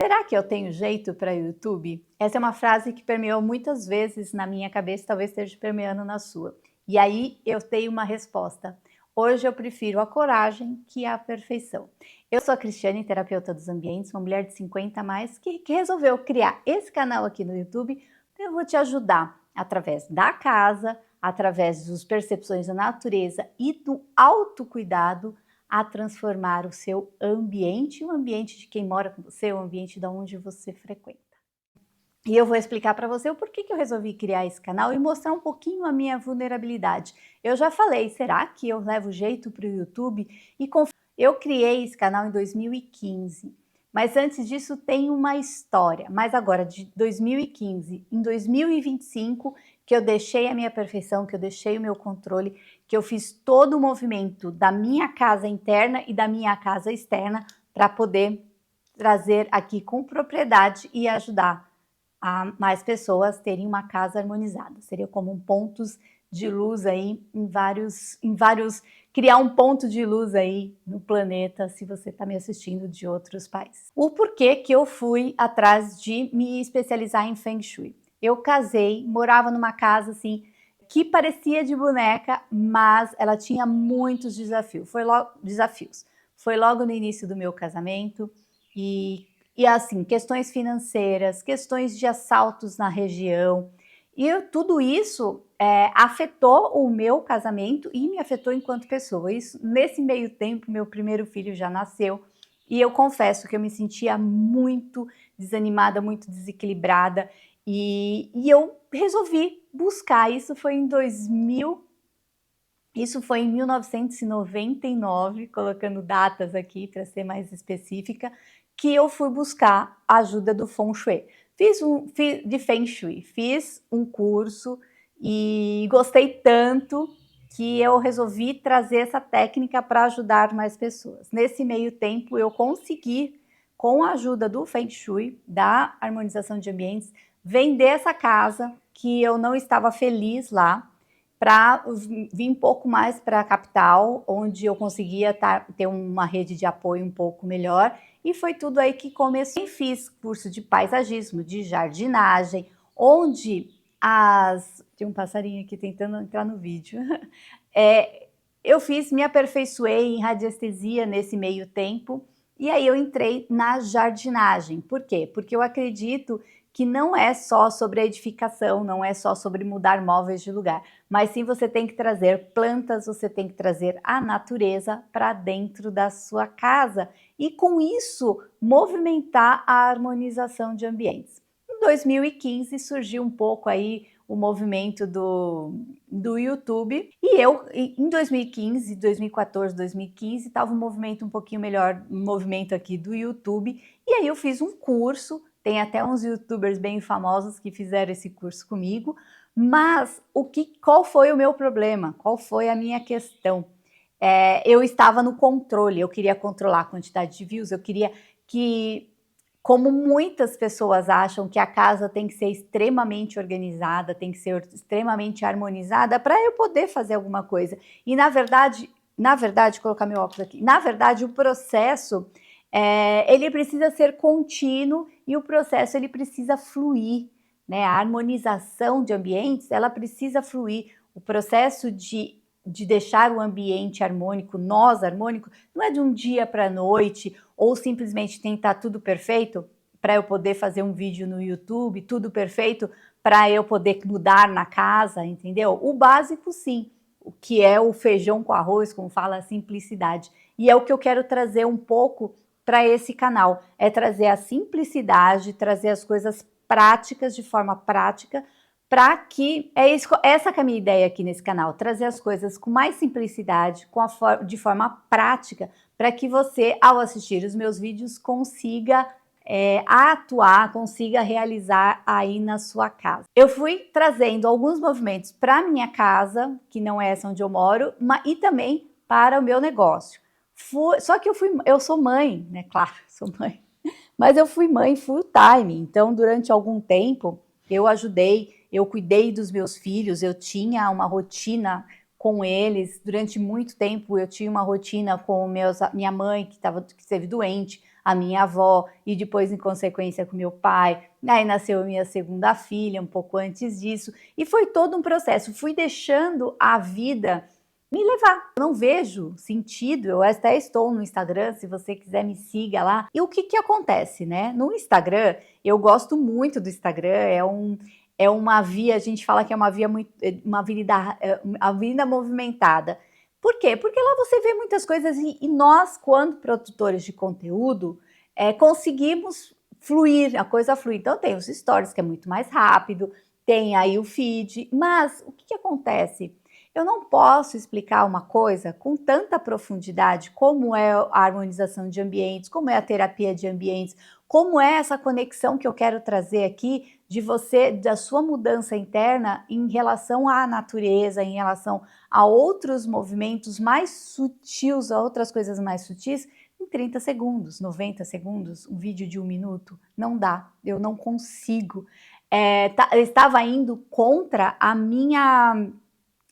Será que eu tenho jeito para YouTube? Essa é uma frase que permeou muitas vezes na minha cabeça, talvez esteja permeando na sua. E aí eu tenho uma resposta. Hoje eu prefiro a coragem que a perfeição. Eu sou a Cristiane, terapeuta dos ambientes, uma mulher de 50 a mais que resolveu criar esse canal aqui no YouTube. Então eu vou te ajudar através da casa, através das percepções da natureza e do autocuidado a transformar o seu ambiente, o ambiente de quem mora com você, o ambiente de onde você frequenta. E eu vou explicar para você o porquê que eu resolvi criar esse canal e mostrar um pouquinho a minha vulnerabilidade. Eu já falei, será que eu levo jeito para o YouTube? Eu criei esse canal em 2015, mas antes disso tem uma história. Mas agora, de 2015 em 2025, que eu deixei a minha perfeição, que eu deixei o meu controle, que eu fiz todo o movimento da minha casa interna e da minha casa externa para poder trazer aqui com propriedade e ajudar a mais pessoas terem uma casa harmonizada. Seria como pontos de luz aí em vários, criar um ponto de luz aí no planeta, se você está me assistindo de outros países. O porquê que eu fui atrás de me especializar em Feng Shui. Eu casei, morava numa casa assim, que parecia de boneca, mas ela tinha muitos desafios. Foi logo no início do meu casamento e assim, questões financeiras, questões de assaltos na região. E tudo isso afetou o meu casamento e me afetou enquanto pessoa. Nesse meio tempo, meu primeiro filho já nasceu. E eu confesso que eu me sentia muito desanimada, muito desequilibrada. E eu resolvi buscar. Isso foi em 1999, colocando datas aqui para ser mais específica, que eu fui buscar a ajuda do Feng Shui. De Feng Shui, fiz um curso e gostei tanto que eu resolvi trazer essa técnica para ajudar mais pessoas. Nesse meio tempo eu consegui, com a ajuda do Feng Shui, da harmonização de ambientes, vender essa casa que eu não estava feliz lá, para vir um pouco mais para a capital, onde eu conseguia ter uma rede de apoio um pouco melhor. E foi tudo aí que começou. Fiz curso de paisagismo, de jardinagem, onde Tem um passarinho aqui tentando entrar no vídeo. Eu me aperfeiçoei em radiestesia nesse meio tempo, e aí eu entrei na jardinagem. Por quê? Porque eu acredito que não é só sobre a edificação, não é só sobre mudar móveis de lugar, mas sim você tem que trazer plantas, você tem que trazer a natureza para dentro da sua casa e com isso movimentar a harmonização de ambientes. Em 2015 surgiu um pouco aí o movimento do YouTube e eu em 2015, 2014, 2015 estava um movimento um pouquinho melhor, um movimento aqui do YouTube, e aí eu fiz um curso. Tem até uns youtubers bem famosos que fizeram esse curso comigo, mas qual foi o meu problema? Qual foi a minha questão? Eu estava no controle, eu queria controlar a quantidade de views, eu queria que, como muitas pessoas acham que a casa tem que ser extremamente organizada, tem que ser extremamente harmonizada para eu poder fazer alguma coisa. E na verdade, colocar meu óculos aqui, na verdade o processo ele precisa ser contínuo e o processo ele precisa fluir, né? A harmonização de ambientes, ela precisa fluir. O processo de deixar o ambiente harmônico, harmônico, não é de um dia para a noite ou simplesmente tentar tudo perfeito para eu poder fazer um vídeo no YouTube, tudo perfeito para eu poder mudar na casa, entendeu? O básico sim, o que é o feijão com arroz, como fala a simplicidade. E é o que eu quero trazer um pouco para esse canal, é trazer a simplicidade, trazer as coisas práticas de forma prática, para que, essa que é a minha ideia aqui nesse canal, trazer as coisas com mais simplicidade, de forma prática, para que você, ao assistir os meus vídeos, consiga atuar, consiga realizar aí na sua casa. Eu fui trazendo alguns movimentos para minha casa, que não é essa onde eu moro, e também para o meu negócio. Só que eu sou mãe, né? Claro, sou mãe. Mas eu fui mãe full time, então durante algum tempo eu cuidei dos meus filhos, eu tinha uma rotina com eles. Durante muito tempo eu tinha uma rotina com minha mãe que esteve doente, a minha avó e depois, em consequência, com meu pai. Aí nasceu a minha segunda filha, um pouco antes disso. E foi todo um processo. Fui deixando a vida me levar. Eu não vejo sentido, eu até estou no Instagram, se você quiser me siga lá. E o que que acontece, né? No Instagram, eu gosto muito do Instagram, é uma via, a gente fala que é uma via muito, uma avenida movimentada. Por quê? Porque lá você vê muitas coisas e nós, quando produtores de conteúdo, conseguimos fluir, a coisa flui. Então tem os stories, que é muito mais rápido, tem aí o feed, mas o que que acontece? Eu não posso explicar uma coisa com tanta profundidade como é a harmonização de ambientes, como é a terapia de ambientes, como é essa conexão que eu quero trazer aqui de você, da sua mudança interna em relação à natureza, em relação a outros movimentos mais sutis, a outras coisas mais sutis, em 30 segundos, 90 segundos, um vídeo de 1 minuto. Não dá, eu não consigo. Estava indo contra a minha...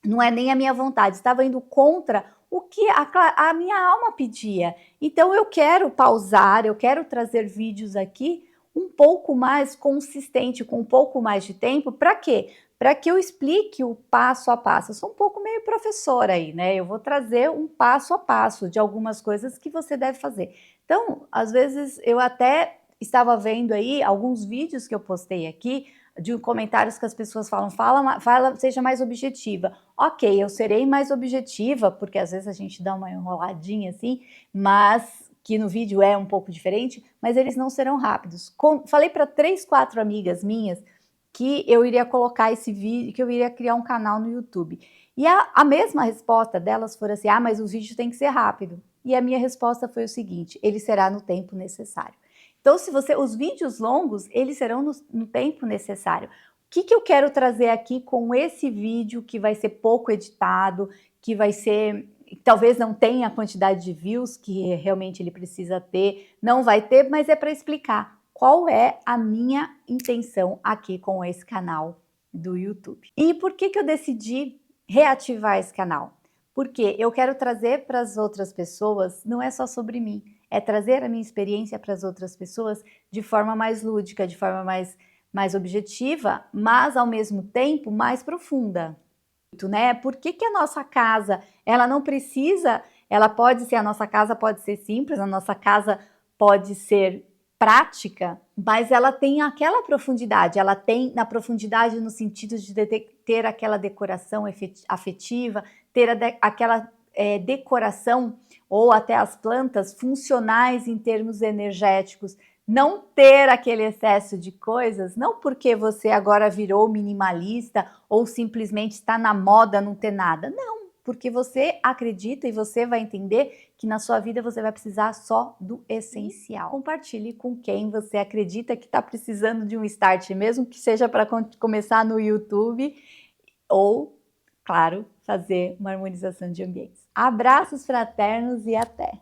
Não é nem a minha vontade, estava indo contra o que a minha alma pedia. Então eu quero pausar, eu quero trazer vídeos aqui um pouco mais consistente, com um pouco mais de tempo, para quê? Para que eu explique o passo a passo. Eu sou um pouco meio professora aí, né? Eu vou trazer um passo a passo de algumas coisas que você deve fazer. Então, às vezes, eu até estava vendo aí alguns vídeos que eu postei aqui, de comentários que as pessoas falam, fala, seja mais objetiva. Ok, eu serei mais objetiva, porque às vezes a gente dá uma enroladinha assim, mas que no vídeo é um pouco diferente, mas eles não serão rápidos. Falei para 3, 4 amigas minhas que eu iria colocar esse vídeo, que eu iria criar um canal no YouTube. E a mesma resposta delas foi assim, mas o vídeo tem que ser rápido. E a minha resposta foi o seguinte, ele será no tempo necessário. Então, os vídeos longos, eles serão no tempo necessário. O que que eu quero trazer aqui com esse vídeo que vai ser pouco editado, que vai ser, talvez não tenha a quantidade de views que realmente ele precisa ter, não vai ter, mas é para explicar qual é a minha intenção aqui com esse canal do YouTube. E por que que eu decidi reativar esse canal? Porque eu quero trazer para as outras pessoas, não é só sobre mim, é trazer a minha experiência para as outras pessoas de forma mais lúdica, de forma mais objetiva, mas ao mesmo tempo mais profunda, né? Por que que a nossa casa, ela não precisa, ela pode ser, a nossa casa pode ser simples, a nossa casa pode ser prática, mas ela tem aquela profundidade, ela tem na profundidade no sentido de ter aquela decoração afetiva, ter aquela decoração ou até as plantas funcionais em termos energéticos, não ter aquele excesso de coisas, não porque você agora virou minimalista ou simplesmente está na moda não ter nada, não, porque você acredita e você vai entender que na sua vida você vai precisar só do essencial. Compartilhe com quem você acredita que está precisando de um start, mesmo que seja para começar no YouTube ou, claro, fazer uma harmonização de ambientes. Abraços fraternos e até!